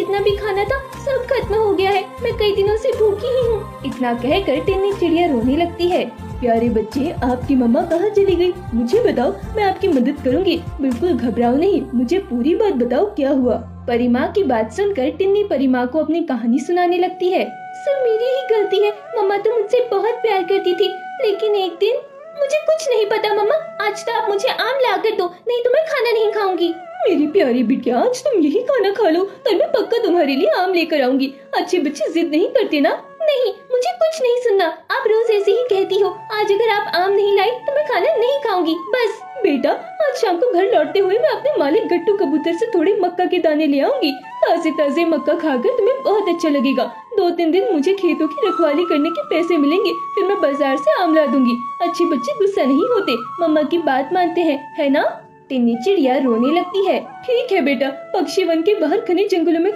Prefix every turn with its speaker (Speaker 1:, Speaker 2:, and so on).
Speaker 1: जितना भी खाना था सब खत्म हो गया है। मैं कई दिनों से भूखी ही हूँ। इतना कहकर टिन्नी चिड़िया रोने लगती है। प्यारे बच्चे, आपकी मम्मा कहाँ चली गई? मुझे बताओ, मैं आपकी मदद करूँगी। बिल्कुल घबराओ नहीं, मुझे पूरी बात बताओ, क्या हुआ? परी माँ की बात सुनकर टिन्नी परी माँ को अपनी कहानी सुनाने लगती है। सब मेरी ही गलती है। मम्मा तो मुझसे बहुत प्यार करती थी, लेकिन एक दिन मुझे कुछ नहीं पता। मम्मा, आज तो आप मुझे आम ला कर दो, नहीं तो मैं खाना नहीं खाऊंगी। मेरी प्यारी बिटिया, आज तुम यही खाना खा लो, कल मैं पक्का तुम्हारे लिए आम लेकर आऊंगी। अच्छे बच्चे जिद नहीं करते ना। नहीं, मुझे कुछ नहीं सुनना। आप रोज ऐसे ही कहती हो। आज अगर आप आम नहीं लाई तो मैं खाना नहीं खाऊंगी, बस। बेटा, आज शाम को घर लौटते हुए मैं अपने मालिक गट्टू कबूतर से थोड़े मक्का के दाने ले आऊंगी। ताजे ताजे मक्का खाकर तुम्हें बहुत अच्छा लगेगा। 2-3 दिन मुझे खेतों की रखवाली करने के पैसे मिलेंगे, फिर मैं बाजार से आम ला दूंगी। अच्छे बच्चे गुस्सा नहीं होते, मम्मा की बात मानते हैं, है ना? टिन्नी चिड़िया रोने लगती है। ठीक है बेटा, पक्षी वन के बाहर घने जंगलों में